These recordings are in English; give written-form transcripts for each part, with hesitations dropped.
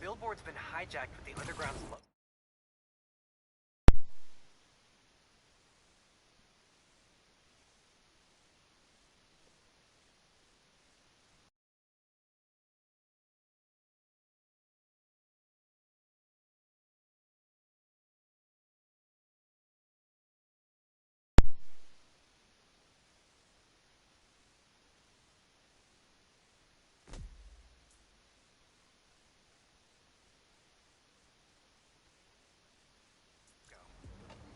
billboard's been hijacked with the underground slow.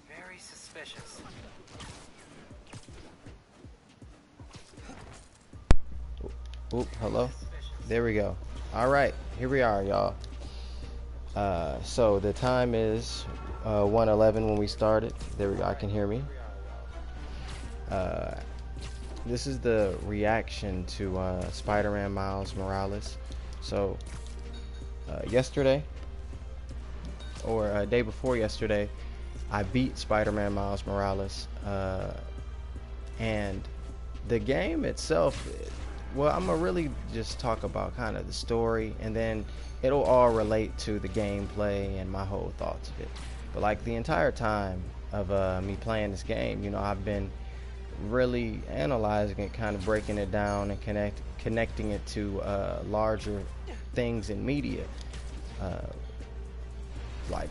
Very suspicious. Oop, hello. There we go. All right, here we are, y'all. So the time is 1:11 when we started. There we go. I can hear me. This is the reaction to Spider-Man Miles Morales. So yesterday, or day before yesterday, I beat Spider-Man Miles Morales, and the game itself, well, I'm gonna really just talk about kind of the story, and then it'll all relate to the gameplay and my whole thoughts of it. But like the entire time of me playing this game, you know, I've been really analyzing it, kind of breaking it down and connecting it to larger things in media, like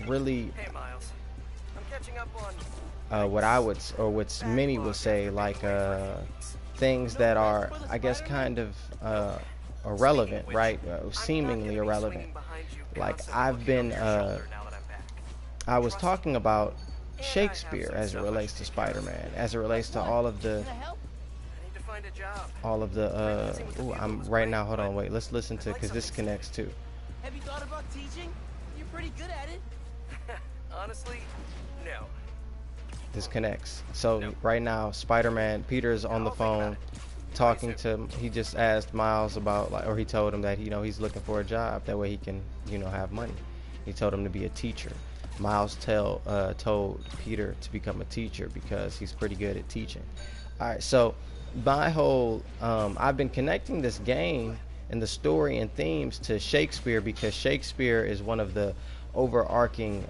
really. Hey, Miles. I'm catching up on What I would, or what many would say, like things that are, I guess, kind of irrelevant, right? Seemingly irrelevant. Like I've been, I was talking about Shakespeare as it relates to Spider-Man, as it relates to all of the, ooh, I'm right now. Hold on, wait. Let's listen to, because this connects too. Have you thought about teaching? You're pretty good at it. Honestly, no. This connects. So right now, Spider-Man, Peter's on the phone talking to, he just asked Miles about, like, or he told him that, you know, he's looking for a job. That way he can, you know, have money. He told him to be a teacher. Miles told Peter to become a teacher because he's pretty good at teaching. All right, so my whole, I've been connecting this game and the story and themes to Shakespeare, because Shakespeare is one of the overarching,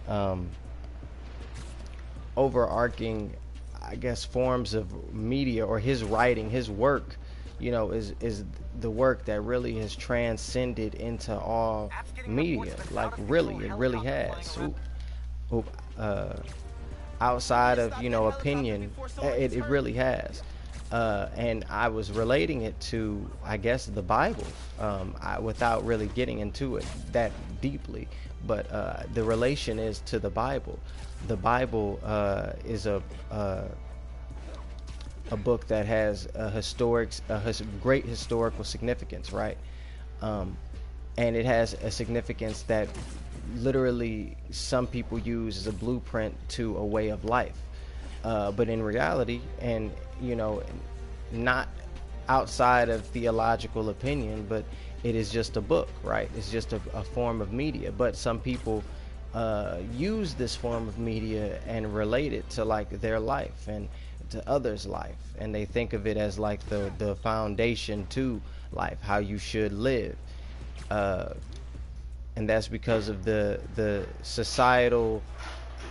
I guess, forms of media, or his writing, his work, you know, is the work that really has transcended into all media. Like really, it really has. Outside of, you know, opinion, it really has. And I was relating it to, I guess, the Bible, without really getting into it that deeply. But the relation is to the Bible. The Bible is a book that has great historical significance, right? And it has a significance that literally some people use as a blueprint to a way of life. But in reality, and, you know, not outside of theological opinion, but it is just a book, right? It's just a form of media. But some people use this form of media and relate it to, like, their life and to others' life, and they think of it as like the foundation to life, how you should live. And that's because of the societal,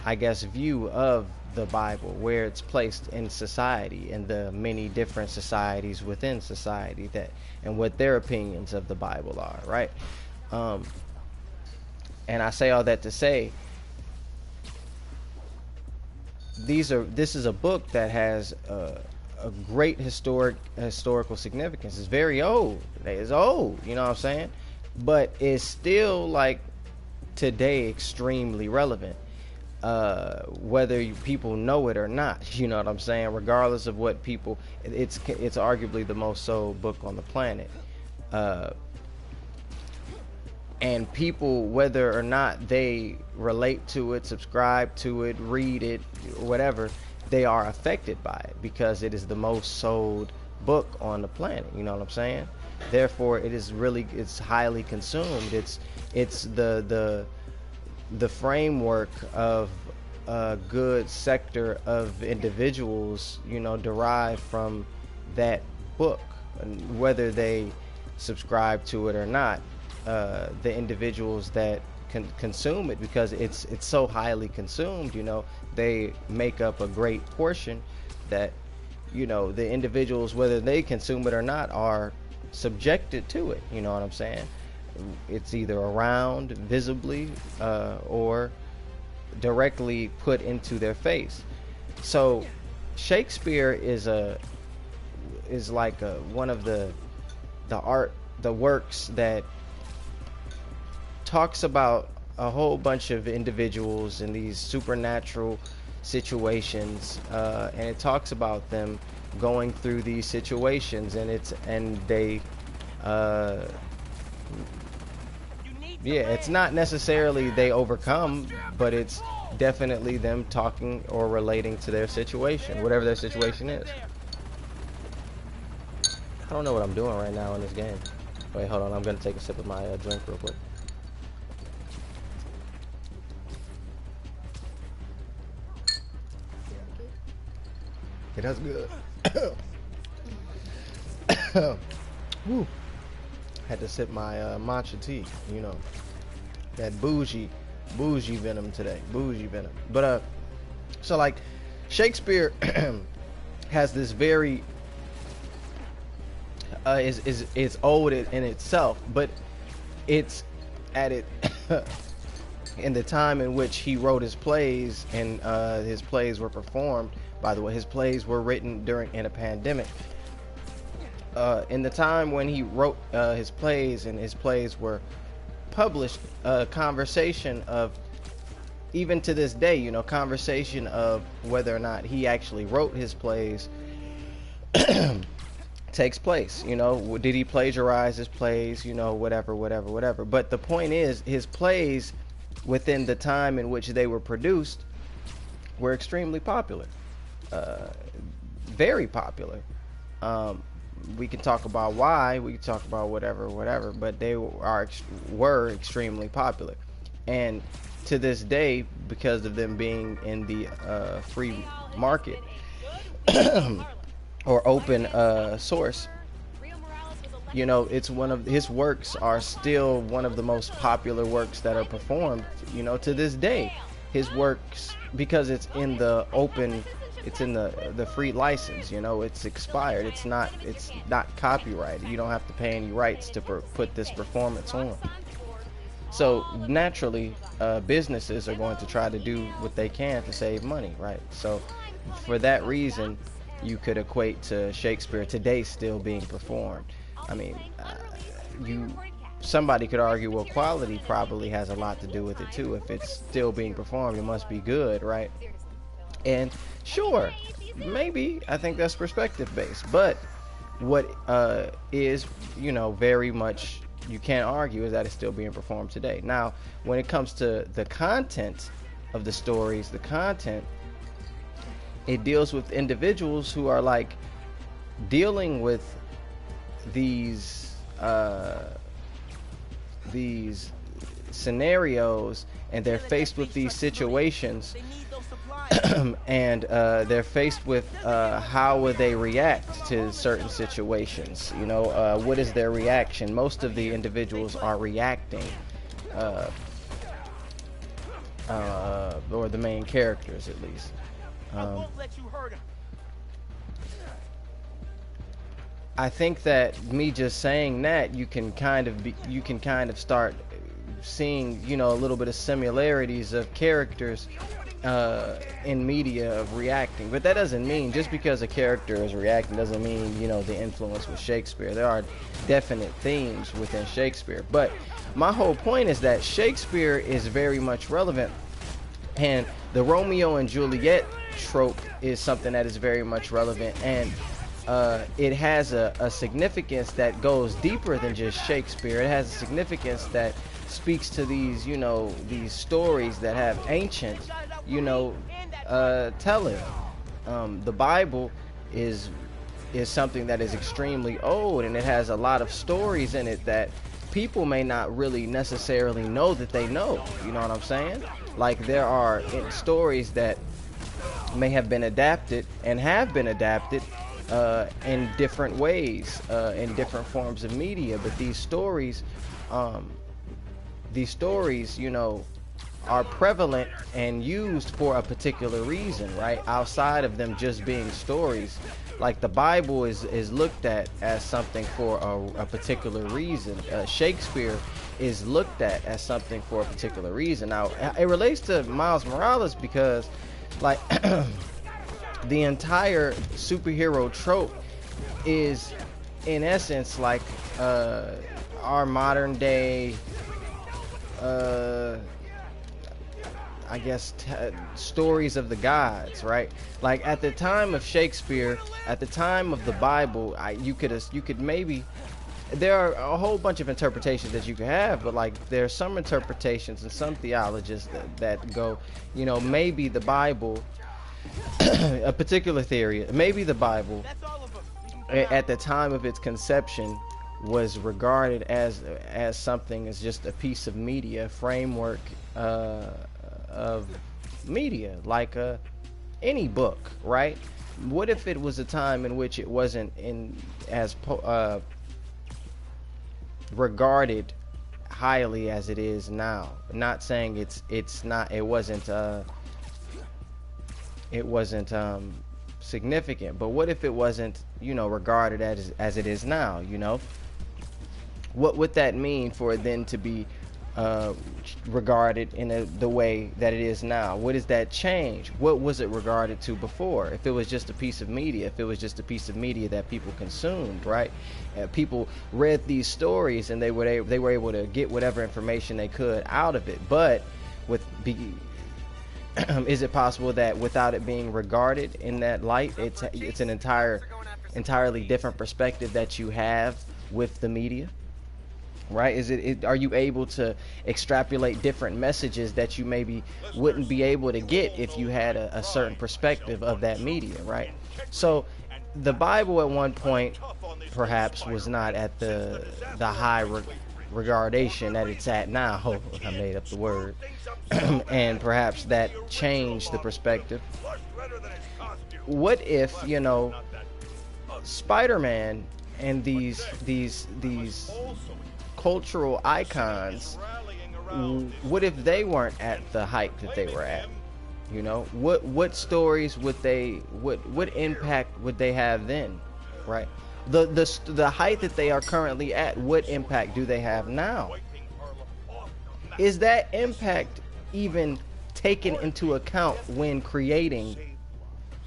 I guess, view of the Bible, where it's placed in society, and the many different societies within society, that, and what their opinions of the Bible are, right? And I say all that to say, this is a book that has a great historical significance. It's very old. It's old, you know what I'm saying? But it's still, like, today, extremely relevant, whether people know it or not. You know what I'm saying? Regardless of what people, it's arguably the most sold book on the planet. And people, whether or not they relate to it, subscribe to it, read it, whatever, they are affected by it, because it is the most sold book on the planet. You know what I'm saying? Therefore, it's highly consumed. It's the framework of a good sector of individuals, you know, derived from that book, whether they subscribe to it or not. the individuals that consume it, because it's so highly consumed. You know, they make up a great portion that, you know, the individuals, whether they consume it or not, are subjected to it. You know what I'm saying? It's either around visibly or directly put into their face. So Shakespeare is like one of the works that talks about a whole bunch of individuals in these supernatural situations, and it talks about them going through these situations, and it's not necessarily they overcome, but it's definitely them talking or relating to their situation, whatever their situation is. I don't know what I'm doing right now in this game. Wait, hold on. I'm gonna take a sip of my drink real quick. It does good. Woo. Had to sip my matcha tea, you know, that bougie Venom today, bougie Venom. But so like Shakespeare has this very is old in itself, but it's at it in the time in which he wrote his plays, and his plays were performed. By the way, his plays were written in a pandemic. In the time when he wrote his plays and his plays were published, conversation of, even to this day, you know, conversation of whether or not he actually wrote his plays takes place. You know, did he plagiarize his plays? You know, whatever. But the point is, his plays, within the time in which they were produced, were extremely popular. Very popular. We can talk about why, we can talk about whatever, but they were extremely popular. And to this day, because of them being in the free market or open source, you know, it's one of his works are still one of the most popular works that are performed, you know, to this day. His works, because it's in the open, it's in the free license, you know, it's expired, it's not copyrighted. You don't have to pay any rights to put this performance on. So naturally, businesses are going to try to do what they can to save money, right? So for that reason, you could equate to Shakespeare today still being performed. I mean, somebody could argue, well, quality probably has a lot to do with it too. If it's still being performed, it must be good, right? And sure, maybe, I think that's perspective based, but what is, you know, very much you can't argue is that it's still being performed today. Now, when it comes to the content of the stories, the content, it deals with individuals who are like dealing with these scenarios, and they're faced with these situations and they're faced with how would they react to certain situations. You know, what is their reaction? Most of the individuals are reacting, or the main characters at least. I think that me just saying that, you can kind of start seeing, you know, a little bit of similarities of characters in media of reacting. But that doesn't mean, just because a character is reacting doesn't mean, you know, the influence with Shakespeare. There are definite themes within Shakespeare, but my whole point is that Shakespeare is very much relevant, and the Romeo and Juliet trope is something that is very much relevant, and it has a significance that goes deeper than just Shakespeare. It has a significance that speaks to these, you know, these stories that have ancient, you know, telling. The Bible is something that is extremely old, and it has a lot of stories in it that people may not really necessarily know that they know. You know what I'm saying? Like, there are stories that may have been adapted and have been adapted in different ways, in different forms of media, but these stories these stories, you know, are prevalent and used for a particular reason, right? Outside of them just being stories, like the Bible is looked at as something for a particular reason. Shakespeare is looked at as something for a particular reason. Now, it relates to Miles Morales because, like, the entire superhero trope is, in essence, like our modern day, I guess, stories of the gods, right? Like at the time of Shakespeare, at the time of the Bible, you could maybe, there are a whole bunch of interpretations that you could have, but like there are some interpretations and some theologists that go, you know, maybe the Bible, a particular theory, maybe the Bible at the time of its conception was regarded as something, as just a piece of media, framework of media, like any book, right? What if it was a time in which it wasn't regarded highly as it is now? Not saying it wasn't significant, but what if it wasn't, you know, regarded as it is now? You know, what would that mean for it then to be regarded in the way that it is now? What does that change? What was it regarded to before? If it was just a piece of media, if it was just a piece of media that people consumed, right? People read these stories and they were able to get whatever information they could out of it. But is it possible that without it being regarded in that light, it's an entirely different perspective that you have with the media? Right? Are you able to extrapolate different messages that you maybe wouldn't be able to get if you had a certain perspective of that media, right? So the Bible at one point perhaps was not at the high regardation that it's at now. I made up the word. And perhaps that changed the perspective. What if, you know, Spider-Man and these cultural icons, what if they weren't at the height that they were at? You know, what stories would what impact would they have then, right? The height that they are currently at, what impact do they have now? Is that impact even taken into account when creating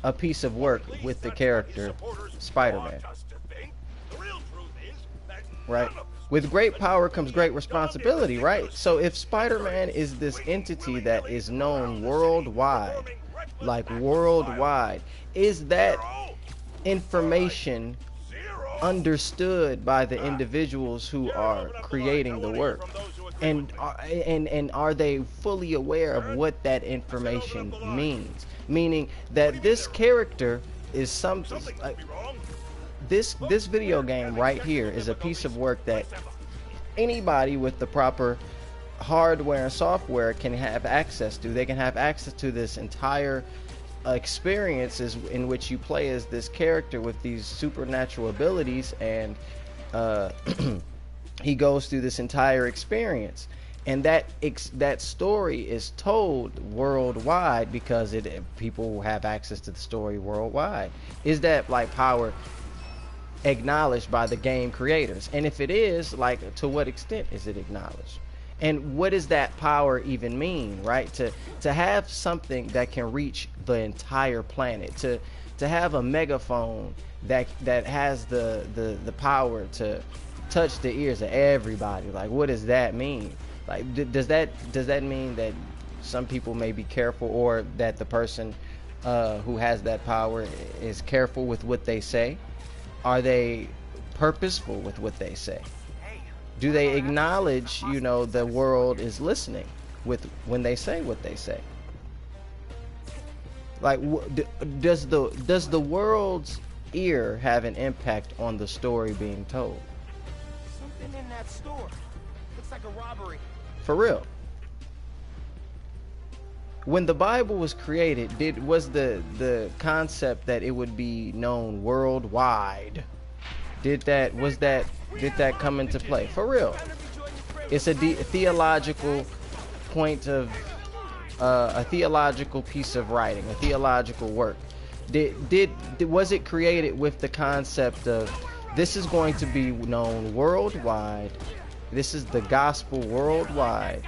a piece of work with the character Spider-Man? Right? With great power comes great responsibility, right? So if Spider-Man is this entity that is known worldwide, like worldwide, is that information understood by the individuals who are creating the work? And are they fully aware of what that information means? Meaning that this character is something like, this video game right here is a piece of work that anybody with the proper hardware and software can have access to. They can have access to this entire experiences in which you play as this character with these supernatural abilities, and he goes through this entire experience, and that story is told worldwide because people have access to the story worldwide. Is that like power acknowledged by the game creators? And if it is, like, to what extent is it acknowledged? And what does that power even mean, right? To have something that can reach the entire planet, to have a megaphone that has the power to touch the ears of everybody, like, what does that mean? Like, does that mean that some people may be careful, or that the person who has that power is careful with what they say? Are they purposeful with what they say? Do they acknowledge, you know, the world is listening when they say what they say? Like, does the world's ear have an impact on the story being told? Something in that store. Looks like a robbery. For real. When the Bible was created, was the concept that it would be known worldwide? Did that come into play? For real. It's a theological point of a theological piece of writing, a theological work. Was it created with the concept of this is going to be known worldwide? This is the gospel worldwide.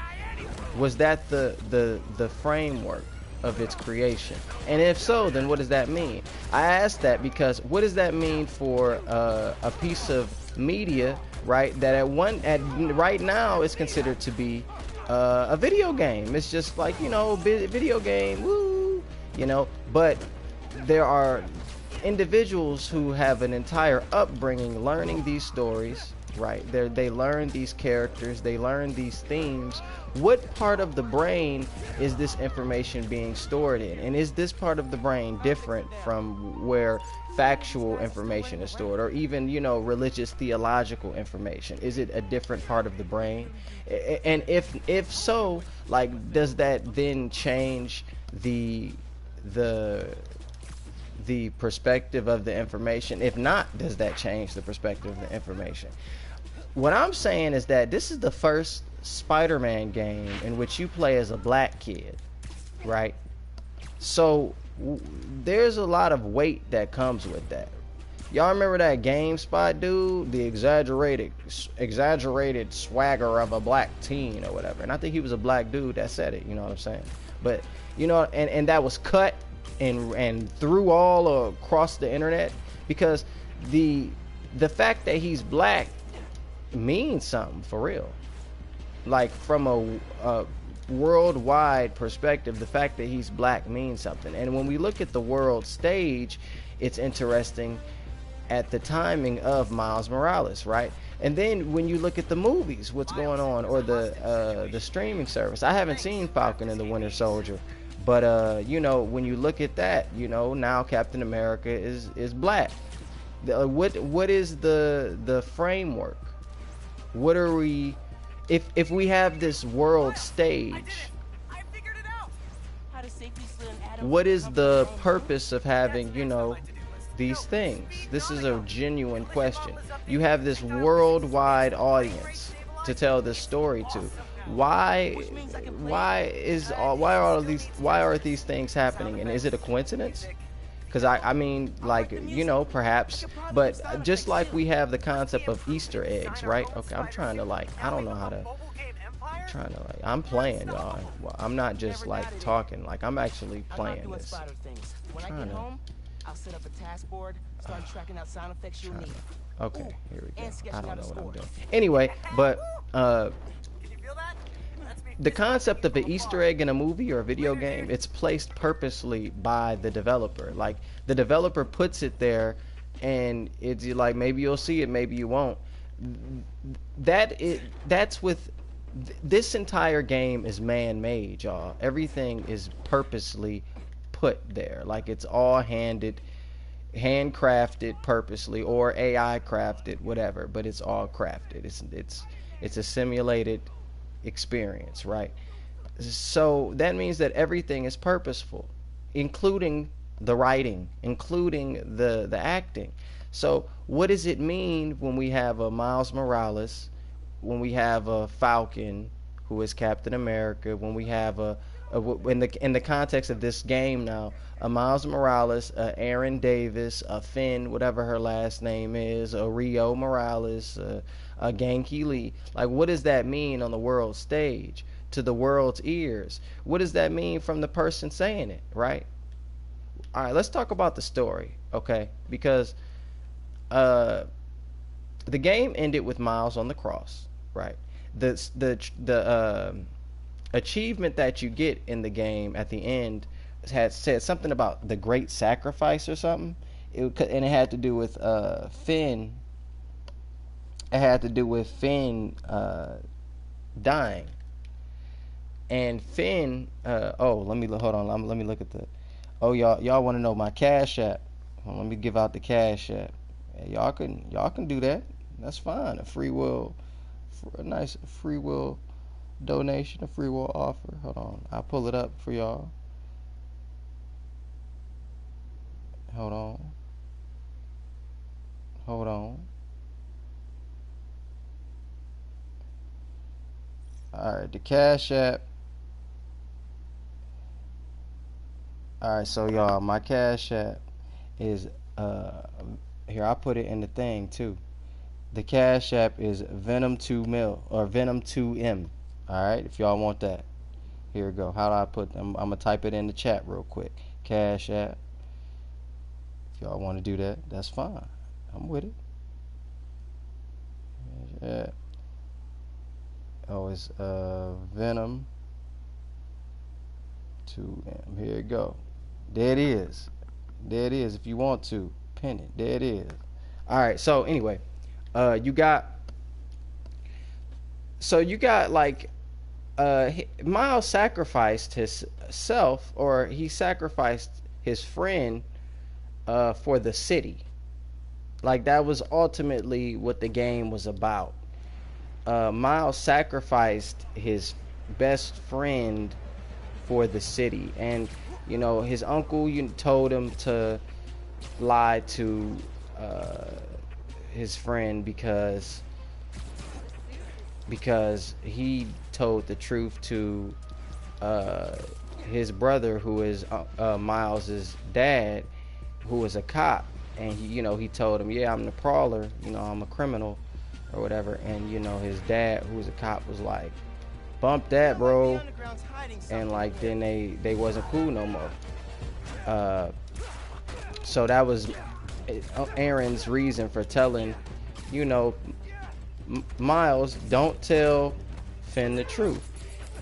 Was that the framework of its creation? And if so, then what does that mean? I ask that because what does that mean for a piece of media, right? That right now is considered to be a video game. It's just like, video game, woo, But there are individuals who have an entire upbringing learning these stories, right? They learn these characters, they learn these themes. What part of the brain is this information being stored in? And is this part of the brain different from where factual information is stored, or even, religious theological information? Is it a different part of the brain? And if so, like, does that then change the perspective of the information? If not, does that change the perspective of the information? What I'm saying is that this is the first Spider-Man game in which you play as a black kid, right? So there's a lot of weight that comes with that. Y'all remember that GameSpot dude, the exaggerated swagger of a black teen or whatever? And I think he was a black dude that said it, you know what I'm saying? But and that was cut and threw all across the internet, because the fact that he's black means something for real. Like, from a worldwide perspective, the fact that he's black means something. And when we look at the world stage, it's interesting at the timing of Miles Morales, right? And then when you look at the movies, what's going on, or the streaming service. I haven't seen Falcon and the Winter Soldier, but when you look at that, now Captain America is black. What is the framework? What are we, if we have this world stage, I figured it out. How to safely slit an atom. what is the purpose of having, these things? This is a genuine question. You have this worldwide audience to tell this story to. Why are these things happening? And is it a coincidence? Because I mean, like, perhaps, but just like we have the concept of Easter eggs, right? Okay, I'm trying to, like, I don't know how to, I'm playing, y'all. Well, I'm not just like talking, like, I'm actually playing this. When I get home, I'll set up a task board, start tracking out sound effects you'll need. Okay, here we go. I don't know what I'm doing. Scores. Anyway, but Can you feel that? That's me. the concept of an Easter egg in a movie or a video game, it's placed purposely by the developer. Like, the developer puts it there, and it's like, maybe you'll see it, maybe you won't. That's with this entire game is man-made, y'all. Everything is purposely put there. Like, it's all handcrafted purposely, or AI crafted, whatever. But it's all crafted. It's a simulated experience, right? So that means that everything is purposeful, including the writing, including the acting. So what does it mean when we have a Miles Morales, when we have a Falcon who is Captain America, when we have in the context of this game now, a Miles Morales, a Aaron Davis, a Finn, whatever her last name is, a Rio Morales, a Genki Lee. Like, what does that mean on the world stage to the world's ears? What does that mean from the person saying it, right? All right, let's talk about the story, okay? Because the game ended with Miles on the cross, right? The achievement that you get in the game at the end had said something about the great sacrifice or something, and it had to do with Finn. It had to do with Finn dying, and Finn. Let me hold on. Let me look at the. Oh, y'all want to know my Cash App? Well, let me give out the Cash App. Hey, y'all can do that. That's fine. A nice free will donation, a free will offer. Hold on, I'll pull it up for y'all. Hold on. Alright, the Cash App. Alright, so y'all, my Cash App is here, I put it in the thing too. The Cash App is Venom 2 mil or Venom 2M. Alright, if y'all want that. Here we go. How do I put them? I'm gonna type it in the chat real quick. Cash App. If y'all want to do that, that's fine. I'm with it. Yeah. Oh, it's Venom 2M. Here it go. There it is. There it is. If you want to pin it, there it is. All right. So anyway, you got like Miles sacrificed himself, or he sacrificed his friend for the city. Like, that was ultimately what the game was about. Miles sacrificed his best friend for the city, and you know, his uncle told him to lie to his friend because he told the truth to his brother, who is Miles's dad, who was a cop, and he told him, yeah, I'm the prowler, I'm a criminal or whatever, and his dad, who was a cop, was like, bump that, bro, and like then they wasn't cool no more. So that was Aaron's reason for telling Miles, don't tell Finn the truth,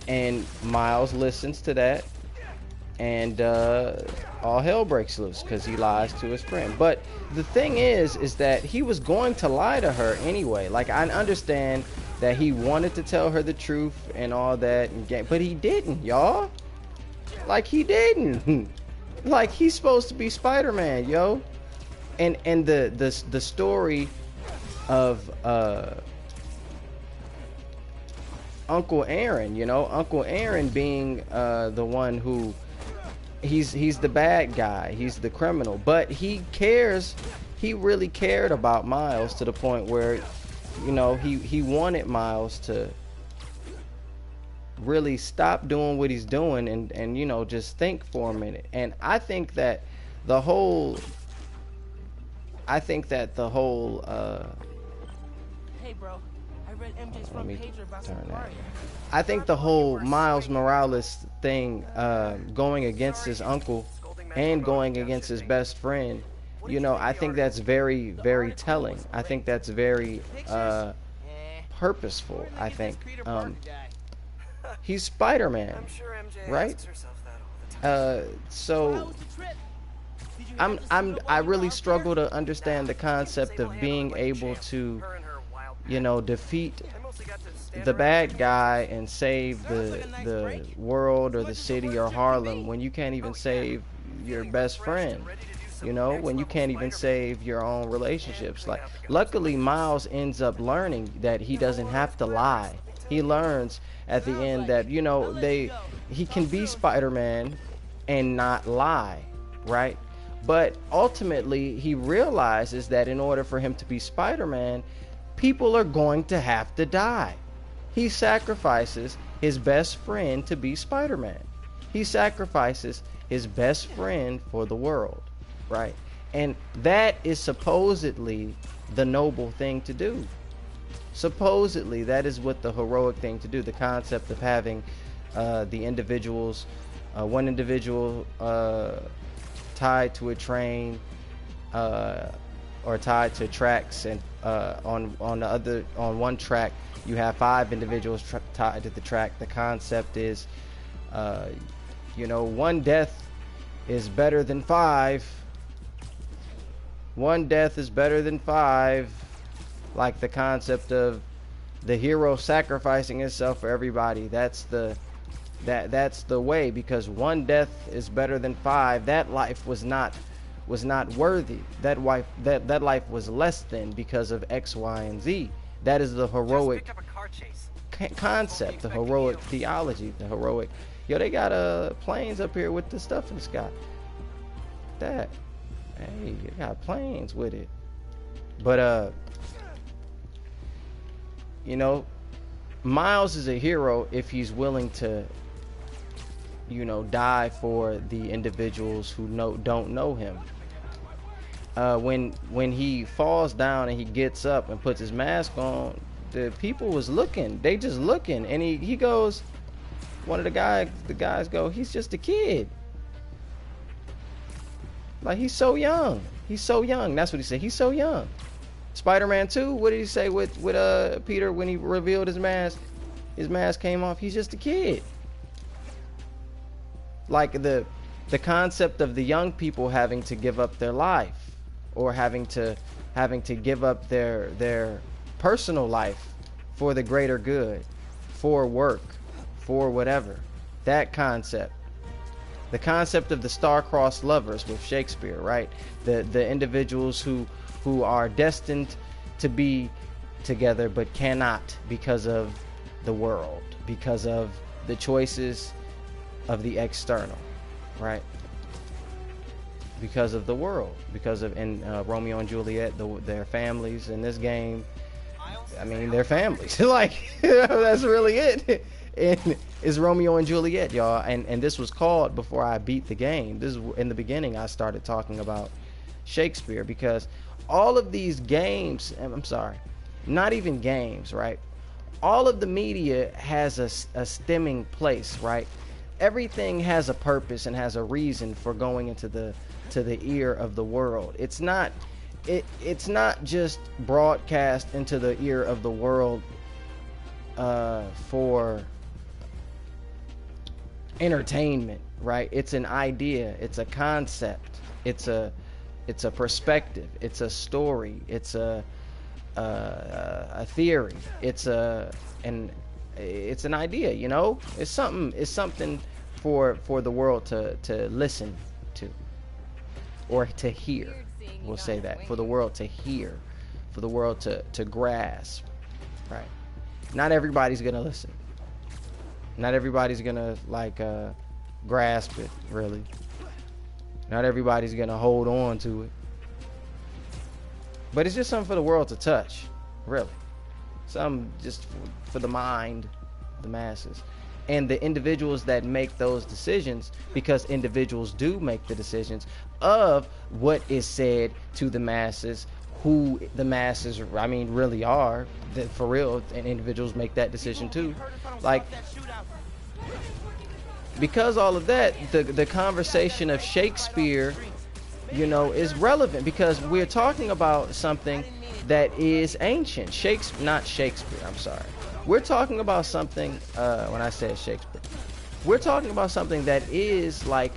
and Miles listens to that, and all hell breaks loose because he lies to his friend. But the thing is that he was going to lie to her anyway. Like, I understand that he wanted to tell her the truth and all that, but he didn't, y'all. Like, he didn't. Like, he's supposed to be Spider-Man, yo. And the story of Uncle Aaron, Uncle Aaron being the one who he's the bad guy, he's the criminal, but he really cared about Miles to the point where he wanted Miles to really stop doing what he's doing and just think for a minute. And I think that the whole Hey bro, I read MJ's front page about Safari. I think the whole Miles Morales thing, going against his uncle and going against his best friend, I think that's very, very telling. I think that's very purposeful. I think he's Spider-Man, right? So I really struggle to understand the concept of being able to defeat the bad guy and save the world or the city or Harlem when you can't even save your best friend, when you can't even save your own relationships. Like, luckily Miles ends up learning that he doesn't have to lie. He learns at the end that he can be Spider-Man and not lie, right? But ultimately he realizes that in order for him to be Spider-Man, people are going to have to die. He sacrifices his best friend to be Spider-Man. He sacrifices his best friend for the world, right? And that is supposedly the noble thing to do. Supposedly that is what the heroic thing to do. The concept of having the individuals, one individual tied to a train, or tied to tracks, and on one track you have 5 individuals tied to the track. The concept is, one death is better than 5. One death is better than 5. Like the concept of the hero sacrificing himself for everybody. That's the way, because one death is better than 5. That life was not worthy. That life was less than because of X, Y, and Z. That is the heroic concept, the heroic theology, the heroic. Yo, they got planes up here with the stuff in the sky. That, hey, they got planes with it. But Miles is a hero if he's willing to, you know, die for the individuals who don't know him. When he falls down and he gets up and puts his mask on, the people was looking. They just looking, and he goes. One of the guys go, he's just a kid. Like, he's so young. He's so young. That's what he said. He's so young. Spider-Man 2, what did he say with Peter when he revealed his mask? His mask came off. He's just a kid. Like the concept of the young people having to give up their life, or having to give up their personal life for the greater good, for work, for whatever. That concept. The concept of the star-crossed lovers with Shakespeare, right? The individuals who are destined to be together but cannot because of the world, because of the choices of the external, right? Because of the world, because of Romeo and Juliet, their families in this game. I mean, their families. Like, that's really it. And it's Romeo and Juliet, y'all. And this was called, before I beat the game, this is in the beginning, I started talking about Shakespeare, because all of these games, I'm sorry, not even games, right? All of the media has a stemming place, right? Everything has a purpose and has a reason for going into the ear of the world. It's not just broadcast into the ear of the world for entertainment, right? It's an idea, it's a concept, it's a perspective, it's a story, it's a theory, it's an idea, you know? It's something for the world to listen to, or to hear. We'll say that, for the world to hear, for the world to grasp, right? Not everybody's gonna listen. Not everybody's gonna grasp it, really. Not everybody's gonna hold on to it. But it's just something for the world to touch, really. Something just for the mind, the masses. And the individuals that make those decisions, because individuals do make the decisions of what is said to the masses, who the masses, I mean, really are, that for real, and individuals make that decision too. Like, because all of that, the conversation of Shakespeare, you know, is relevant, because we're talking about something that is ancient. Not Shakespeare, I'm sorry. We're talking about something, when I say Shakespeare, we're talking about something that is like,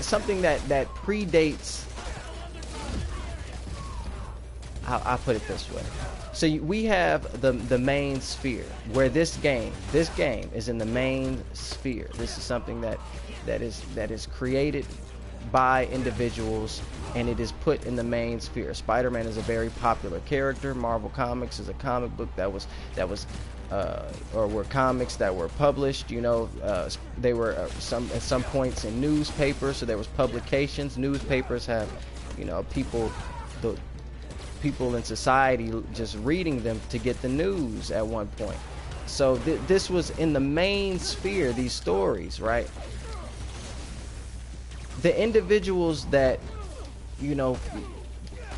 something that predates, I'll put it this way. So we have the main sphere, where this game is in the main sphere. This is something that is created by individuals, and it is put in the main sphere. Spider-Man is a very popular character. Marvel Comics is a comic book that was or were comics that were published. You know, they were at some points in newspapers. So there was publications. Newspapers have, you know, people in society just reading them to get the news at one point. So this was in the main sphere, these stories, right? The individuals that, you know,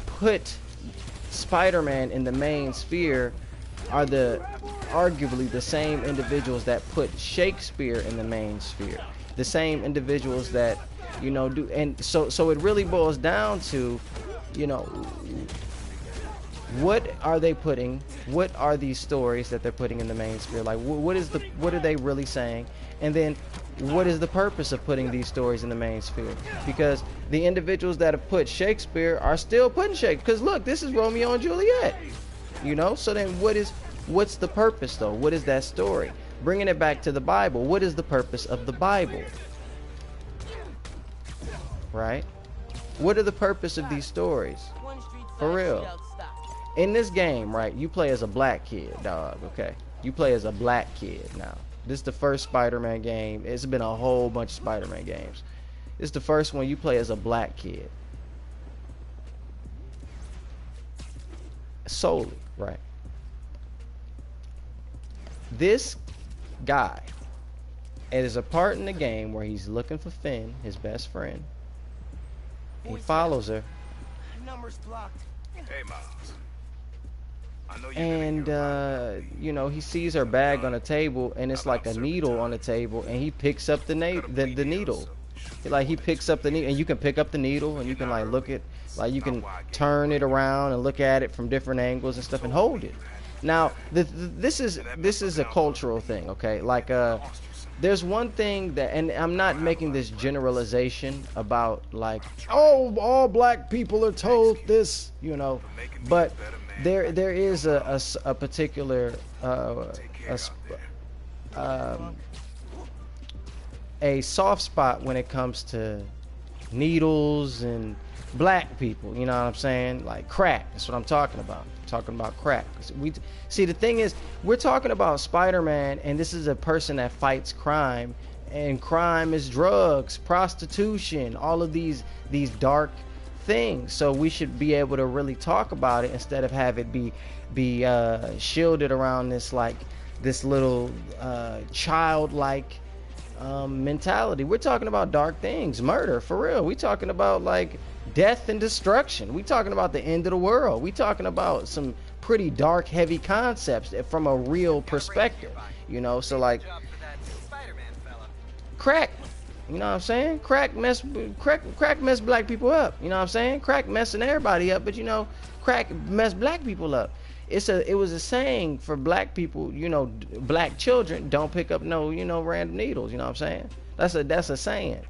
put Spider-Man in the main sphere are arguably the same individuals that put Shakespeare in the main sphere. The same individuals that, you know, do. And so it really boils down to, you know, what are these stories that they're putting in the main sphere? Like, what are they really saying? And then what is the purpose of putting these stories in the main sphere? Because the individuals that have put Shakespeare are still putting Shakespeare. Because look, this is Romeo and Juliet, you know? So then what's the purpose though? What is that story? Bringing it back to the Bible, what is the purpose of the Bible? Right? What are the purpose of these stories? For real. In this game, right, you play as a black kid, dog, okay? You play as a black kid now. This is the first Spider-Man game. It's been a whole bunch of Spider-Man games. This is the first one you play as a black kid. Solely, right? This guy, it is a part in the game where he's looking for Finn, his best friend. He follows her. Number's blocked. Hey, Miles. I know And you know, he sees her bag on the table, and it's like a needle on the table, and he picks up the needle. Like, he picks up the needle, and you can pick up the needle, and you can like look at, like, you can turn it around and look at it from different angles and stuff and hold it. Now, this is a cultural thing, okay? Like, there's one thing that, and I'm not making this generalization about like, oh, all black people are told this, you know, but there is a particular a soft spot when it comes to needles and black people, you know what I'm saying? Like crack, that's what I'm talking about. I'm talking about crack. We see, the thing is, we're talking about Spider-Man, and this is a person that fights crime, and crime is drugs, prostitution, all of these dark things. So we should be able to really talk about it instead of have it be shielded around this little childlike mentality. We're talking about dark things, murder, for real. We're talking about like death and destruction. We're talking about the end of the world. We're talking about some pretty dark, heavy concepts from a real perspective, you know. So like crack, you know what I'm saying? Crack mess black people up, you know what I'm saying? Crack messing everybody up, but you know, crack mess black people up. It was a saying for black people, you know, black children don't pick up no, you know, random needles, you know what I'm saying? That's a saying.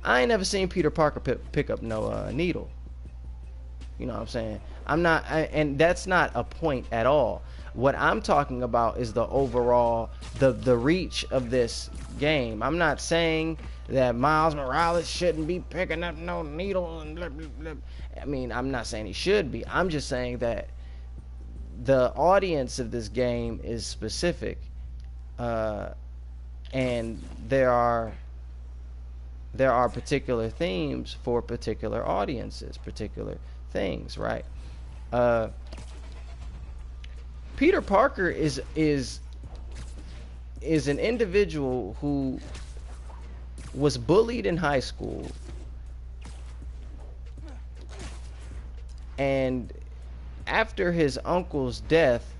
I ain't never seen Peter Parker pick up no needle. You know what I'm saying? And that's not a point at all. What I'm talking about is the overall, the reach of this game. I'm not saying that Miles Morales shouldn't be picking up no needle and blah, blah, blah. I mean, I'm not saying he should be. I'm just saying that the audience of this game is specific, and there are particular themes for particular audiences, particular things, right? Peter Parker is an individual who was bullied in high school, and after his uncle's death,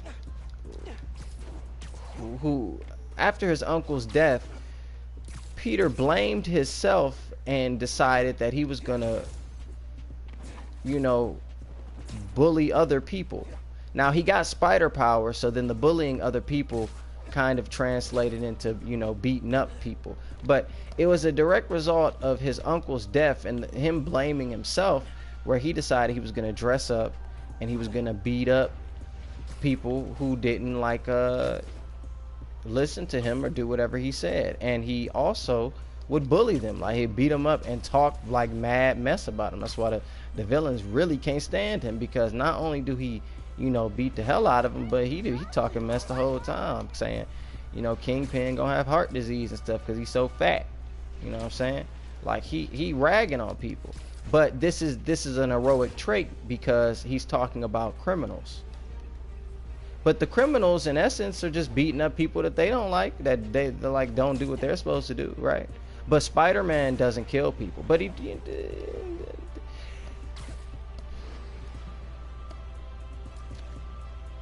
Peter blamed himself and decided that he was gonna, you know, bully other people. Now, he got spider power, so then the bullying other people kind of translated into, you know, beating up people. But it was a direct result of his uncle's death and him blaming himself, where he decided he was gonna dress up and he was gonna beat up people who didn't like listen to him or do whatever he said. And he also would bully them, like he'd beat them up and talk like mad mess about them. That's why the villains really can't stand him, because not only do he, you know, beat the hell out of him, but he talking mess the whole time, saying, you know, Kingpin gonna have heart disease and stuff because he's so fat. You know what I'm saying? Like he ragging on people. But this is an heroic trait because he's talking about criminals. But the criminals, in essence, are just beating up people that they don't like, that they like don't do what they're supposed to do, right? But Spider-Man doesn't kill people. But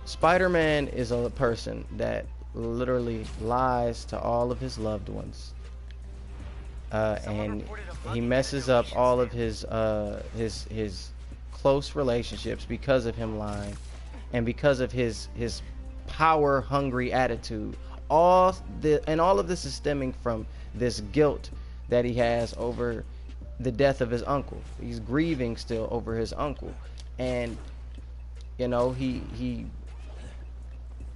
Spider-Man is a person that literally lies to all of his loved ones. And he messes up all of his close relationships because of him lying, and because of his power hungry attitude. All of this is stemming from this guilt that he has over the death of his uncle. He's grieving still over his uncle, and you know,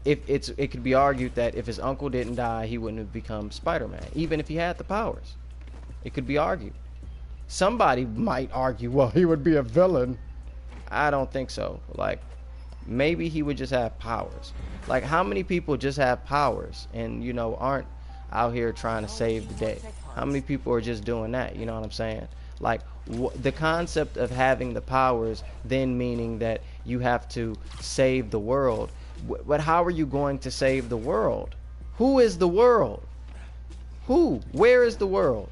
it could be argued that if his uncle didn't die, he wouldn't have become Spider-Man, even if he had the powers. It could be argued. Somebody might argue, well, he would be a villain. I don't think so. Like, maybe he would just have powers. Like, how many people just have powers and, you know, aren't out here trying to save the day? How many people are just doing that? You know what I'm saying? Like, the concept of having the powers then meaning that you have to save the world But how are you going to save the world? Who is the world? Who? Where is the world?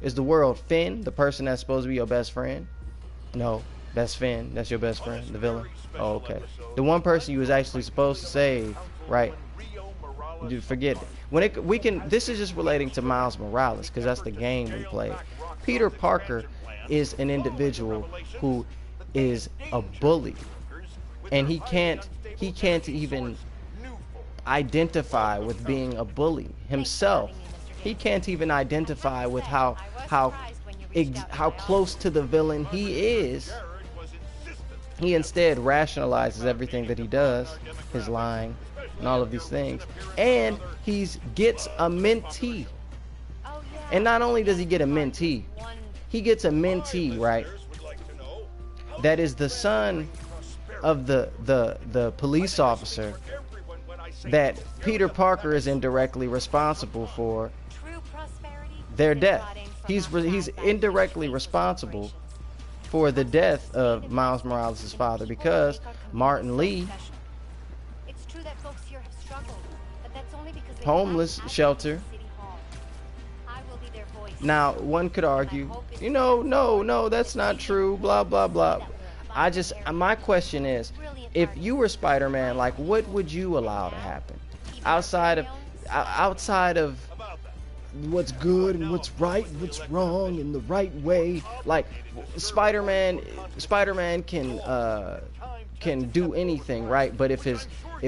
Is the world Finn, the person that's supposed to be your best friend? No, that's Finn. That's your best friend, the villain. Oh, okay. The one person you was actually supposed to save, right? Dude, forget it. This is just relating to Miles Morales because that's the game we played. Peter Parker is an individual who is a bully, and he can't even identify with being a bully himself. He can't even identify with how close to the villain he is. He instead rationalizes everything that he does, his lying and all of these things, and he gets a mentee. And not only does he get a mentee, he gets a mentee, right, that is the son of the police officer that Peter Parker is indirectly responsible for their death. He's indirectly responsible for the death of Miles Morales' father because Martin Lee, homeless shelter. Now, one could argue, no, that's not true, blah, blah, blah. My question is, if you were Spider-Man, like, what would you allow to happen? Outside of what's good and what's right, what's wrong in the right way. Like, Spider-Man can do anything, right? But if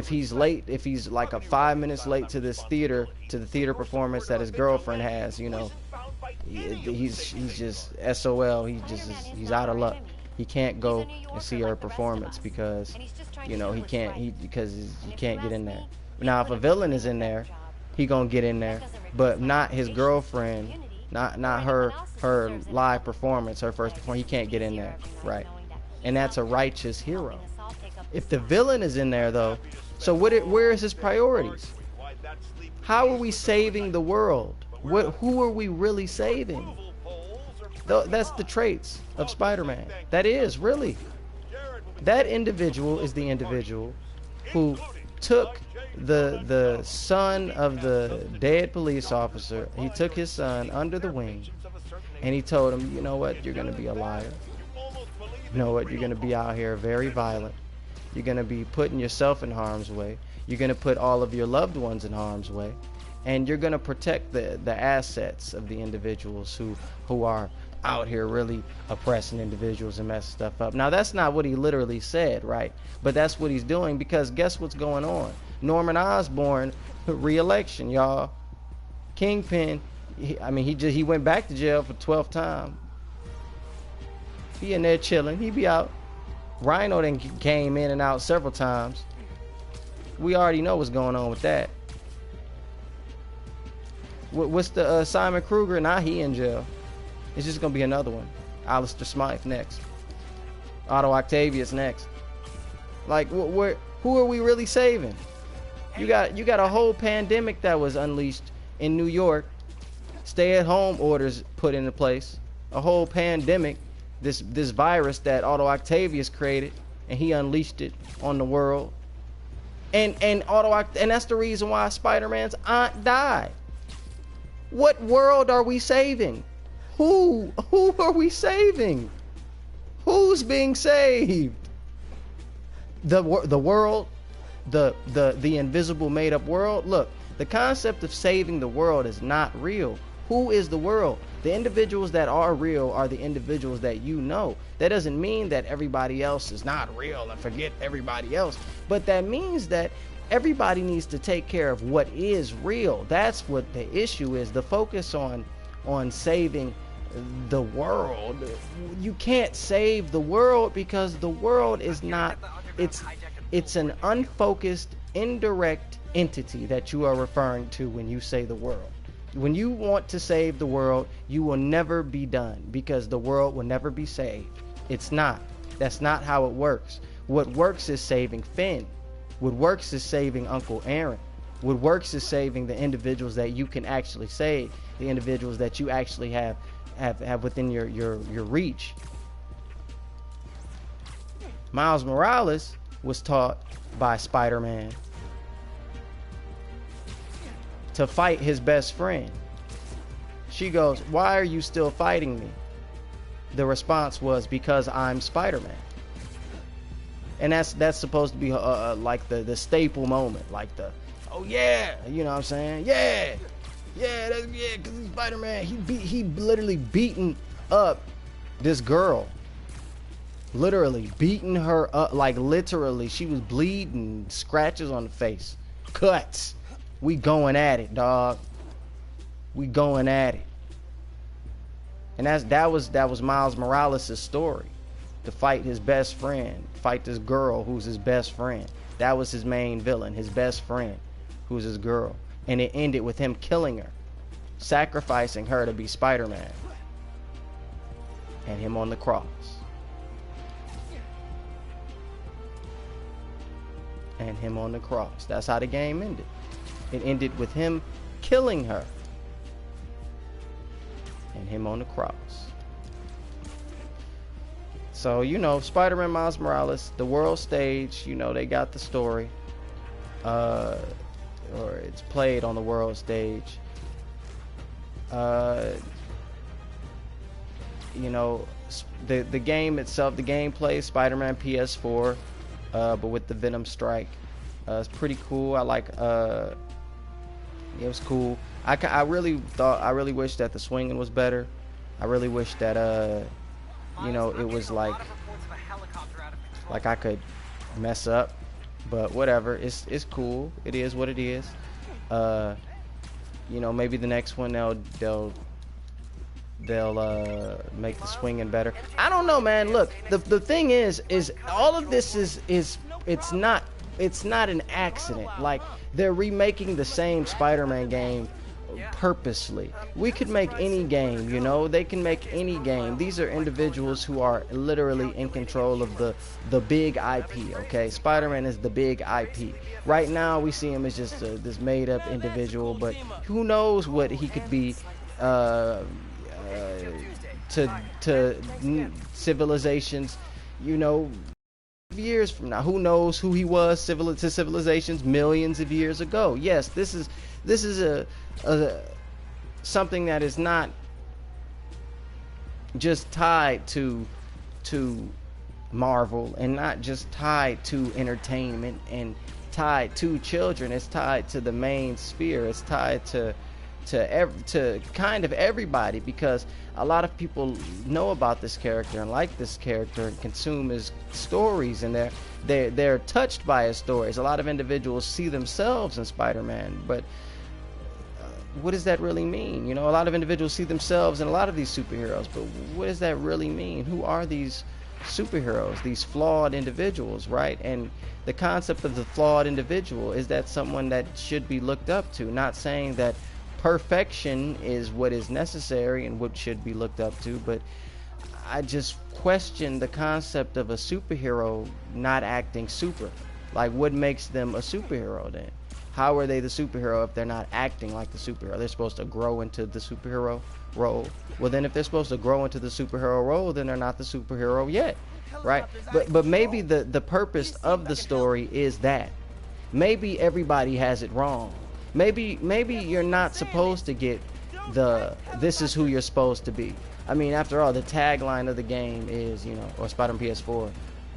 he's late, if he's like a 5 minutes late to the theater performance that his girlfriend has, he's just SOL. He's out of luck. He can't go and see her performance because he can't get in there. Now, if a villain is in there, he gonna get in there, but not his girlfriend, not her live performance, her first performance. He can't get in there, right? And that's a righteous hero. If the villain is in there though, so where is his priorities? How are we saving the world? Who are we really saving? That's the traits of Spider-Man. That is really. That individual is the individual who took the son of the dead police officer. He took his son under the wing and he told him, you know what, you're gonna be a liar. You know what, you're gonna be out here very violent. You're gonna be putting yourself in harm's way. You're gonna put all of your loved ones in harm's way, and you're gonna protect the assets of the individuals who are out here really oppressing individuals and messing stuff up. Now, that's not what he literally said, right? But that's what he's doing, because guess what's going on? Norman Osborn re-election, y'all. Kingpin, he went back to jail for 12th time. He in there chilling. He be out. Rhino then came in and out several times. We already know what's going on with that. What's the Simon Kruger? Now he in jail. It's just gonna be another one. Alistair Smythe next. Otto Octavius next. Like, who are we really saving? You got a whole pandemic that was unleashed in New York. Stay-at-home orders put into place. A whole pandemic. This virus that Otto Octavius created, and he unleashed it on the world. And that's the reason why Spider-Man's aunt died. What world are we saving? Who are we saving? Who's being saved? The world, the invisible made up world. Look, the concept of saving the world is not real. Who is the world? The individuals that are real are the individuals that you know. That doesn't mean that everybody else is not real and forget everybody else. But that means that everybody needs to take care of what is real. That's what the issue is. The focus on saving the world. You can't save the world because the world is not, it's an unfocused, indirect entity that you are referring to when you say the world. When you want to save the world, you will never be done because the world will never be saved. It's not. That's not how it works. What works is saving Finn. What works is saving Uncle Aaron. What works is saving the individuals that you can actually save, the individuals that you actually have within your reach. Miles Morales was taught by Spider-Man to fight his best friend. She goes, "Why are you still fighting me?" The response was, "Because I'm Spider-Man." And that's supposed to be like the staple moment, like the, oh yeah, you know what I'm saying? Yeah, because he's Spider-Man. He literally beaten up this girl, literally beating her up, like literally she was bleeding, scratches on the face, cuts. We going at it, dog. We going at it. And that was Miles Morales' story, to fight his best friend, fight this girl who's his best friend. That was his main villain, his best friend, who's his girl. And it ended with him killing her, sacrificing her to be Spider-Man, and him on the cross. And him on the cross. That's how the game ended. It ended with him killing her and him on the cross. So, you know, Spider-Man Miles Morales, the world stage, you know, they got the story. Or it's played on the world stage. You know, the game itself, the gameplay, Spider-Man PS4, but with the Venom strike. It's pretty cool. I like, it was cool. I really wish that the swinging was better. I really wish that, you know, it was like I could mess up, but whatever. It's cool. It is what it is. You know, maybe the next one they'll make the swinging better. I don't know, man. Look, the thing is all of this is it's not an accident. Like, they're remaking the same Spider-Man game purposely. We could make any game, you know. They can make any game. These are individuals who are literally in control of the big IP, okay? Spider-Man is the big IP. Right now we see him as just this made up individual, but who knows what he could be to civilizations, you know, years from now. Who knows who he was to civilizations millions of years ago. Yes, this is a something that is not just tied to Marvel, and not just tied to entertainment and tied to children. It's tied to the main sphere. It's tied to kind of everybody, because a lot of people know about this character and like this character and consume his stories, and they're touched by his stories. A lot of individuals see themselves in Spider-Man, but what does that really mean? You know, a lot of individuals see themselves in a lot of these superheroes, but what does that really mean? Who are these superheroes, these flawed individuals, right? And the concept of the flawed individual is that someone that should be looked up to. Not saying that perfection is what is necessary and what should be looked up to, but I just question the concept of a superhero not acting super. Like, what makes them a superhero then? How are they the superhero if they're not acting like the superhero? They're supposed to grow into the superhero role. Well, then if they're supposed to grow into the superhero role, then they're not the superhero yet, right? But maybe the purpose of the story is that. Maybe everybody has it wrong. Maybe you're not supposed to get this is who you're supposed to be. I mean, after all, the tagline of the game is, you know, or Spider-Man PS4,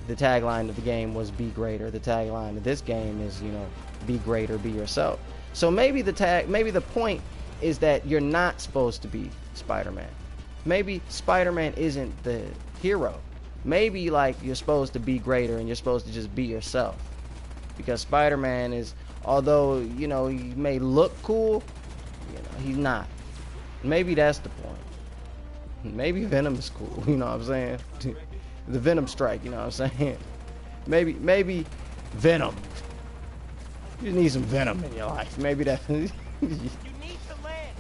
the tagline of the game was be greater. The tagline of this game is, you know, be greater, be yourself. So maybe the point is that you're not supposed to be Spider-Man. Maybe Spider-Man isn't the hero. Maybe, like, you're supposed to be greater and you're supposed to just be yourself. Because Spider-Man is, although, you know, he may look cool, you know, he's not. Maybe that's the point. Maybe Venom is cool, you know what I'm saying? The Venom strike, you know what I'm saying? Maybe Venom. You need some Venom in your life. Maybe that. You need to land.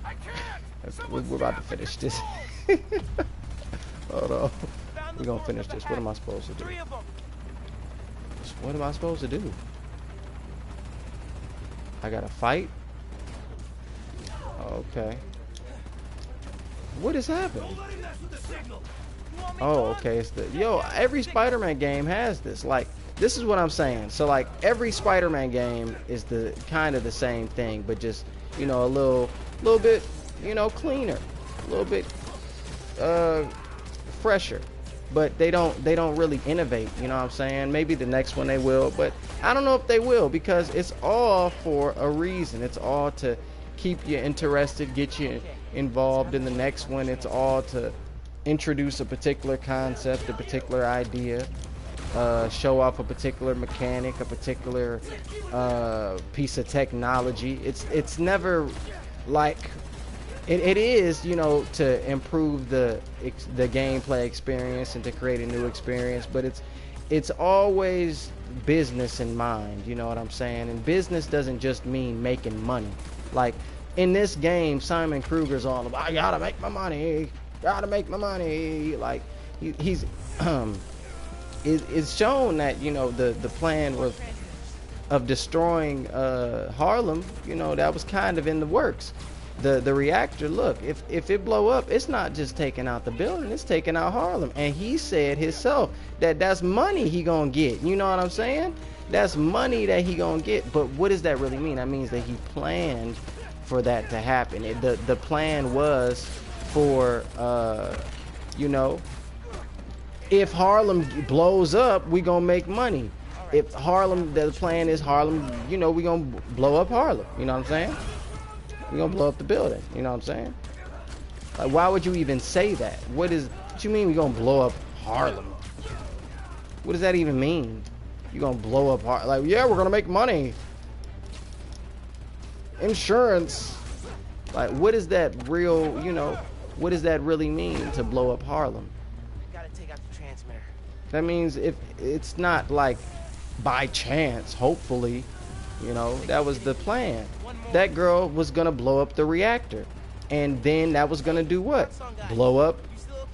I can't. We're about to finish this. Hold on. We're gonna finish this. What am I supposed to do? What am I supposed to do? I gotta fight? Okay. What is happening? Oh, okay. It's every Spider-Man game has this. Like, this is what I'm saying. So like every Spider-Man game is the kind of the same thing, but just, you know, a little bit, you know, cleaner, a little bit fresher. But they don't really innovate, you know what I'm saying? Maybe the next one they will, but I don't know if they will, because it's all for a reason. It's all to keep you interested, get you involved in the next one. It's all to introduce a particular concept, a particular idea, show off a particular mechanic, a particular piece of technology. It's never like it is, you know, to improve the gameplay experience and to create a new experience, but it's always business in mind, you know what I'm saying? And business doesn't just mean making money. Like in this game, Simon Kruger's all about, I gotta make my money, gotta make my money. Like he's it's shown that, you know, the plan of destroying Harlem, you know, that was kind of in the works. The reactor, look, if it blow up, it's not just taking out the building, it's taking out Harlem. And he said himself that that's money he gonna get, you know what I'm saying? That's money that he gonna get. But what does that really mean? That means that he planned for that to happen. The plan was for you know, if Harlem blows up, we gonna make money. If Harlem, the plan is Harlem, you know, we gonna blow up Harlem, you know what I'm saying? We're gonna blow up the building, you know what I'm saying? Like, why would you even say that? What you mean we gonna blow up Harlem? What does that even mean? You gonna blow up Harlem? Like, yeah, we're gonna make money. Insurance. Like, what is that real, you know, what does that really mean to blow up Harlem? Gotta take out the transmitter. That means if it's not like by chance, hopefully, you know, that was the plan. That girl was gonna blow up the reactor, and then that was gonna do what? Blow up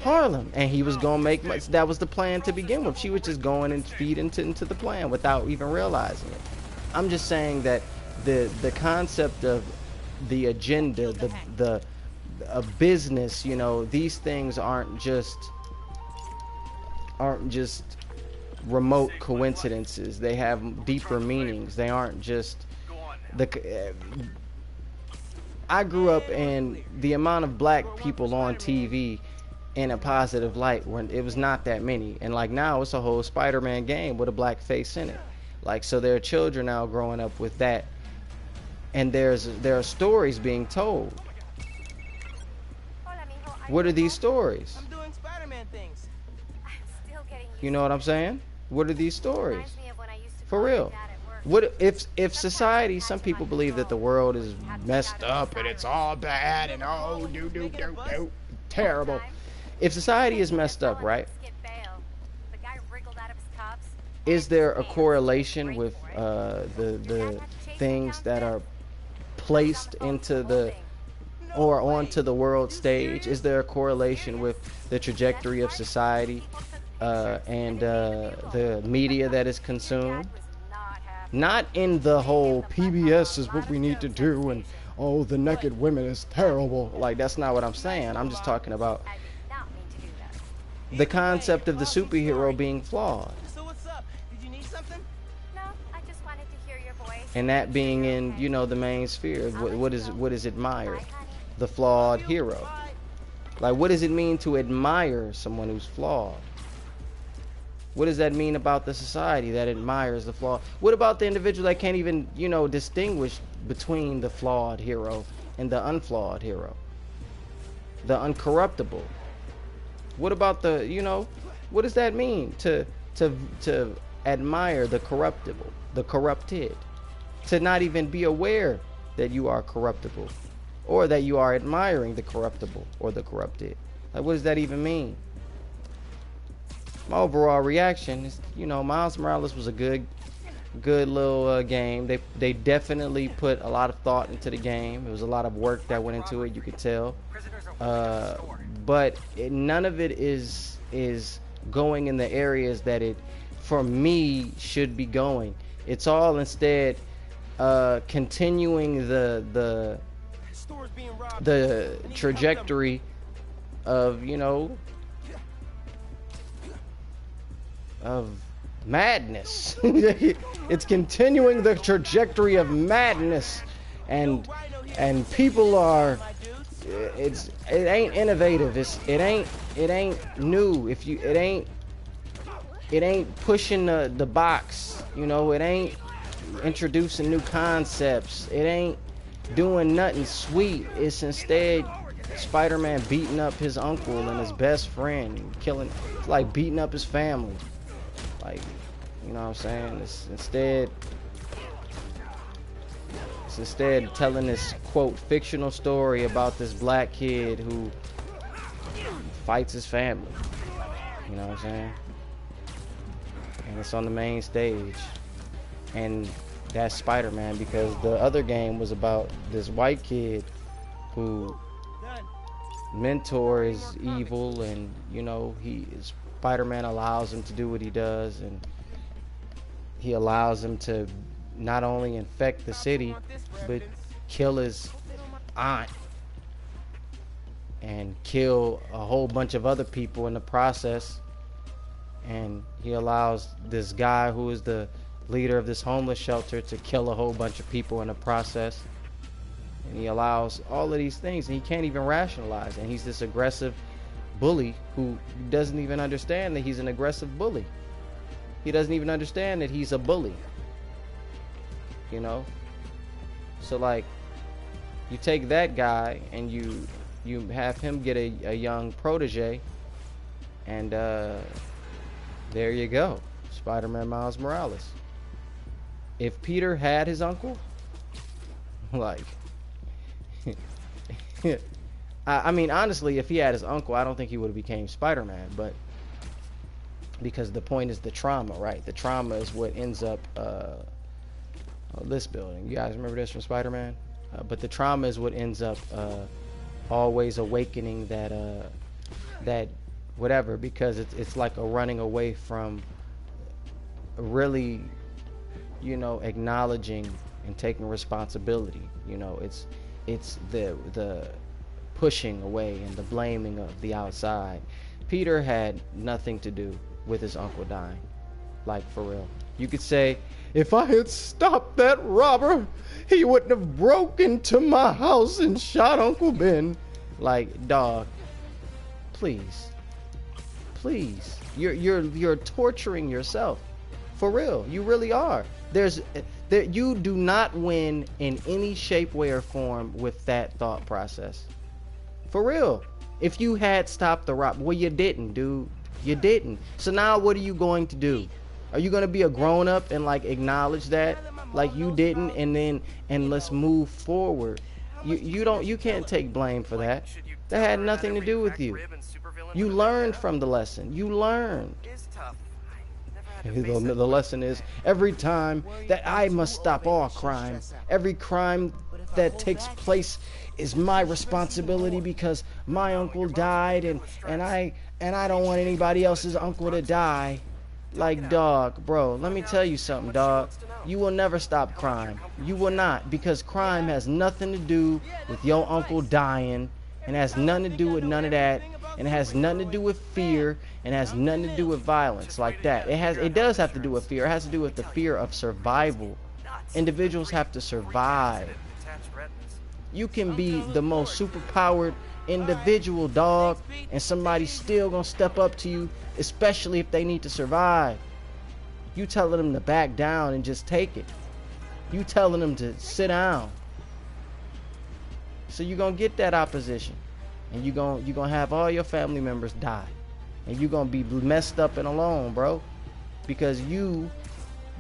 Harlem, and he was gonna make much. That was the plan to begin with. She was just going and feeding into the plan without even realizing it. I'm just saying that the concept of the agenda, the a business, you know, these things aren't just remote coincidences. They have deeper meanings. They aren't just I grew up in the amount of black people on TV in a positive light when it was not that many, and like now it's a whole Spider-Man game with a black face in it. Like, so there are children now growing up with that, and there are stories being told. What are these stories? I'm doing Spider-Man things. You know what I'm saying? What are these stories? For real. What if society, some people believe that the world is messed up and it's all bad and oh do terrible. If society is messed up, right? Is there a correlation with the things that are placed into the or onto the world stage? Is there a correlation with the trajectory of society and the media that is consumed? Not in the whole PBS is what we need to do and oh, the naked women is terrible. Like, that's not what I'm saying. I'm just talking about the concept of the superhero being flawed. So what's up? Did you need something? No, I just wanted to hear your voice. And that being in, you know, the main sphere. What is admired? The flawed hero. Like, what does it mean to admire someone who's flawed? What does that mean about the society that admires the flaw? What about the individual that can't even, you know, distinguish between the flawed hero and the unflawed hero? The uncorruptible. What about the, you know, what does that mean to admire the corruptible, the corrupted? To not even be aware that you are corruptible or that you are admiring the corruptible or the corrupted. Like, what does that even mean? My overall reaction is, you know, Miles Morales was a good little game. They definitely put a lot of thought into the game. It was a lot of work that went into it, you could tell. But none of it is going in the areas that it, for me, should be going. It's all instead continuing the trajectory of, you know, of madness. It's continuing the trajectory of madness, and people are. It ain't innovative. It ain't new. It ain't pushing the box. You know, it ain't introducing new concepts. It ain't doing nothing sweet. It's instead Spider-Man beating up his uncle and his best friend, killing. It's like beating up his family. Like, you know what I'm saying? It's instead telling this quote fictional story about this black kid who fights his family. You know what I'm saying? And it's on the main stage. And that's Spider-Man, because the other game was about this white kid who mentor is evil, and you know, Spider-Man allows him to do what he does, and he allows him to not only infect the city but kill his aunt and kill a whole bunch of other people in the process. And he allows this guy who is the leader of this homeless shelter to kill a whole bunch of people in the process. And he allows all of these things, and he can't even rationalize. And he's this aggressive bully who doesn't even understand that he's an aggressive bully. He doesn't even understand that he's a bully. You know? So like, you take that guy and you have him get a young protege, and there you go, Spider-Man Miles Morales. If Peter had his uncle, like, I mean, honestly, if he had his uncle, I don't think he would have became Spider-Man, but because the point is the trauma, right? The trauma is what ends up this building. You guys remember this from Spider-Man? But the trauma is what ends up always awakening that whatever, because it's like a running away from really, you know, acknowledging and taking responsibility. You know, it's the pushing away and the blaming of the outside. Peter had nothing to do with his uncle dying. Like, for real. You could say, if I had stopped that robber, he wouldn't have broken into my house and shot Uncle Ben. Like, dog, please, you're torturing yourself. For real, you really are. You do not win in any shape, way, or form with that thought process. For real. If you had stopped the robber, well, you didn't, dude. You didn't. So now what are you going to do? Are you going to be a grown up and like acknowledge that like you didn't, and let's move forward? You can't take blame for that. That had nothing to do with you. You learned from the lesson. You learned. The lesson is, every time that I must stop all crime, every crime that takes place is my responsibility, because my uncle died, and I don't want anybody else's uncle to die. Like, dog, bro, let me tell you something, dog. You will never stop crime. You will not, because crime has nothing to do with your uncle dying, and has nothing to do with none of that, and it has nothing to do with fear, and has nothing to do with violence like that. It does have to do with fear. It has to do with the fear of survival. Individuals have to survive. You can be the most superpowered individual, dog, and somebody's still gonna step up to you, especially if they need to survive. You telling them to back down and just take it. You telling them to sit down. So you're gonna get that opposition, and you're gonna have all your family members die, and you're gonna be messed up and alone, bro, because you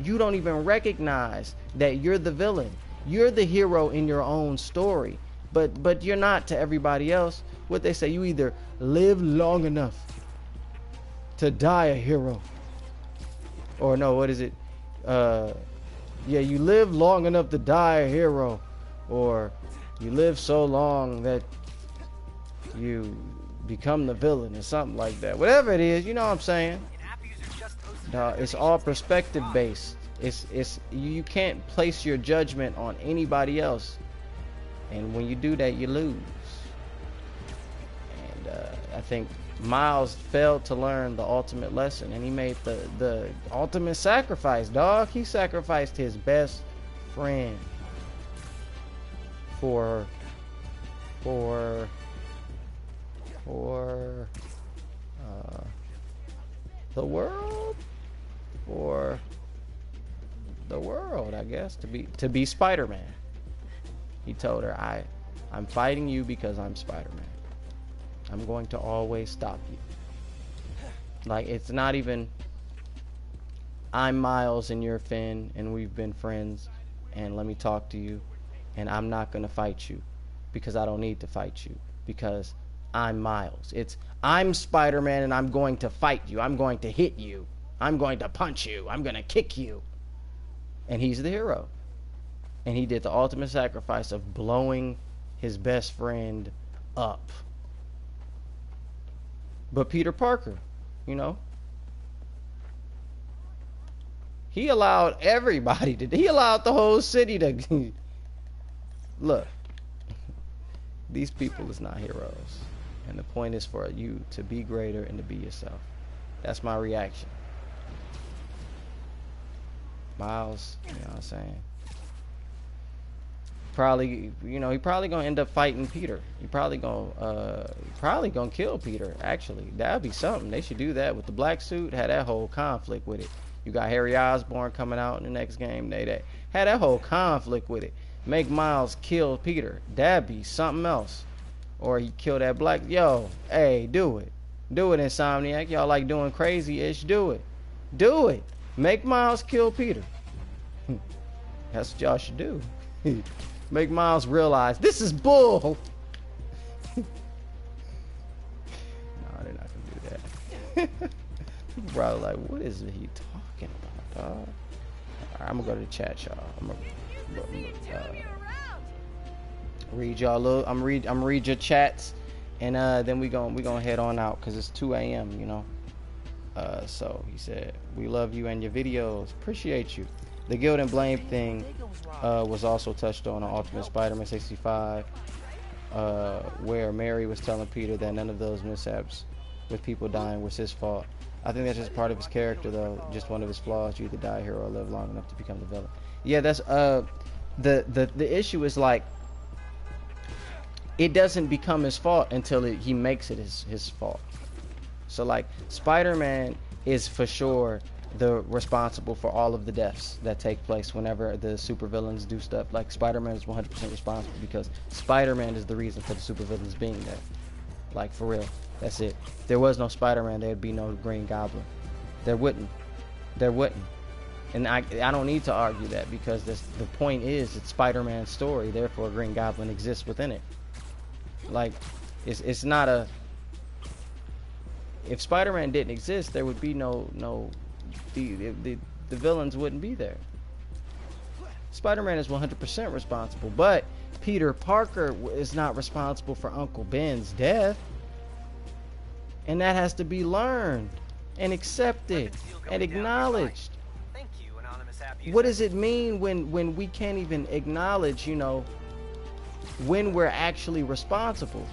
don't even recognize that you're the villain. You're the hero in your own story, but you're not to everybody else. What they say, you either live long enough to die a hero, or no, what is it? You live long enough to die a hero, or you live so long that you become the villain, or something like that. Whatever it is, you know what I'm saying? It's all perspective based. It's you can't place your judgment on anybody else, and when you do that, you lose. And I think Miles failed to learn the ultimate lesson, and he made the ultimate sacrifice, dog. He sacrificed his best friend for the world, for the world, I guess, to be Spider-Man. He told her, I'm fighting you because I'm Spider-Man. I'm going to always stop you. Like, it's not even, I'm Miles and you're Finn and we've been friends and let me talk to you, and I'm not going to fight you because I don't need to fight you because I'm Miles. It's, I'm Spider-Man and I'm going to fight you. I'm going to hit you. I'm going to punch you. I'm going to kick you. And he's the hero. And he did the ultimate sacrifice of blowing his best friend up. But Peter Parker, you know, he allowed everybody to, he allowed the whole city to, look, these people is not heroes. And the point is for you to be greater and to be yourself. That's my reaction. Miles, you know what I'm saying? Probably, you know, he probably gonna end up fighting Peter. He probably gonna kill Peter. Actually, that'd be something. They should do that with the black suit. Had that whole conflict with it. You got Harry Osborn coming out in the next game. They had that whole conflict with it. Make Miles kill Peter. That'd be something else. Or he kill that black. Yo, hey, do it, Insomniac. Y'all like doing crazy-ish. Do it. Make Miles kill Peter. That's what y'all should do. Make Miles realize this is bull. No, they're not gonna do that. People probably like, what is he talking about, dog? All right, I'm gonna go to the chat, y'all. I'm gonna read y'all a little. I'm read your chats, and then we gonna head on out because it's 2 a.m. You know. So he said, we love you and your videos. Appreciate you. The guilt and blame thing was also touched on Ultimate Spider-Man 65, where Mary was telling Peter that none of those mishaps with people dying was his fault. I think that's just part of his character, though, just one of his flaws. You either die a hero or live long enough to become the villain. Yeah, that's the issue is, like, it doesn't become his fault until he makes it his fault. So, like, Spider-Man is for sure the responsible for all of the deaths that take place whenever the supervillains do stuff. Like, Spider-Man is 100% responsible because Spider-Man is the reason for the supervillains being there. Like, for real. That's it. If there was no Spider-Man, there'd be no Green Goblin. There wouldn't. And I don't need to argue that because the point is it's Spider-Man's story, therefore Green Goblin exists within it. Like, it's not a... If Spider-Man didn't exist, there would be no the villains wouldn't be there. Spider-Man is 100% responsible, but Peter Parker is not responsible for Uncle Ben's death, and that has to be learned and accepted and acknowledged. What does it mean when we can't even acknowledge, you know, when we're actually responsible?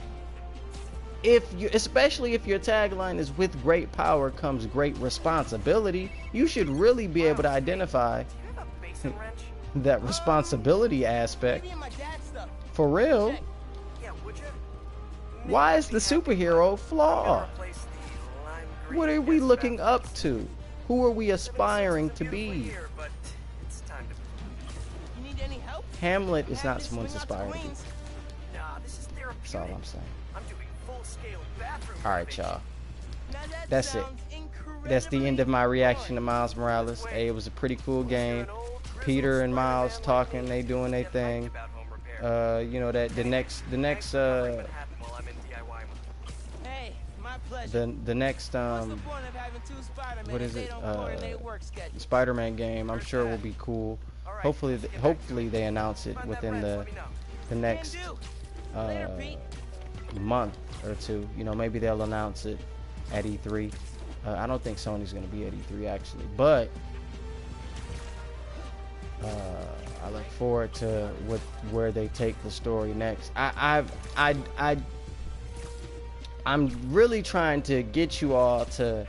Especially if your tagline is "with great power comes great responsibility," you should really be able to identify that responsibility aspect. For real. Why is the superhero flawed? What are we looking up to? Who are we aspiring to be? Hamlet is not someone's aspiring to be. That's all I'm saying. Alright, y'all. That's it. That's the end of my reaction to Miles Morales. Hey, it was a pretty cool game. Peter and Miles talking, they doing their thing. You know, that the next what is it? Spider-Man game, I'm sure will be cool. Hopefully they announce it within the next month or two. You know, maybe they'll announce it at E3. I don't think Sony's going to be at E3 actually, but I look forward to where they take the story next. I'm really trying to get you all to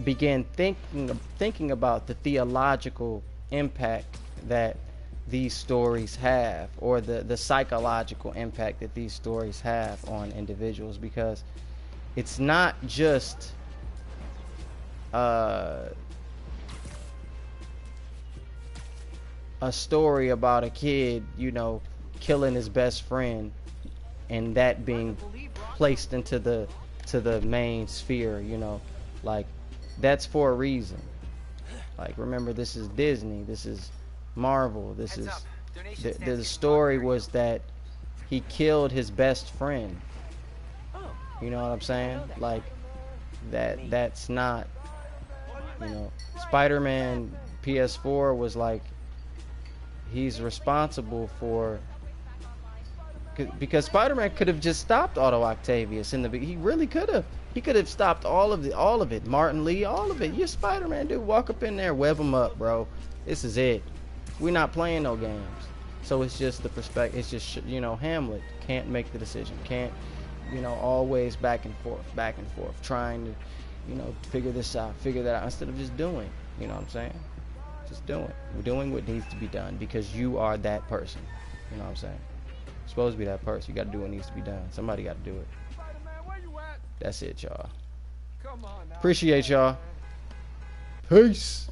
begin thinking about the theological impact that these stories have, or the psychological impact that these stories have on individuals, because it's not just a story about a kid, you know, killing his best friend and that being placed into the main sphere, you know. Like, that's for a reason. Like, remember, this is Disney, this is Marvel, this is the story was that he killed his best friend. You know what I'm saying? Like, that's not, you know, Spider-Man PS4 was like, he's responsible for, because Spider-Man could have just stopped Otto Octavius in the he really could have. He could have stopped all of it. Martin Lee, all of it. You're Spider-Man, dude. Walk up in there, web him up, bro. This is it. We're not playing no games. So it's just the perspective. It's just, you know, Hamlet can't make the decision. Can't, you know, always back and forth, trying to, you know, figure this out, figure that out, instead of just doing. You know what I'm saying? Just doing. We're doing what needs to be done because you are that person. You know what I'm saying? You're supposed to be that person. You got to do what needs to be done. Somebody got to do it. That's it, y'all. Appreciate y'all. Peace.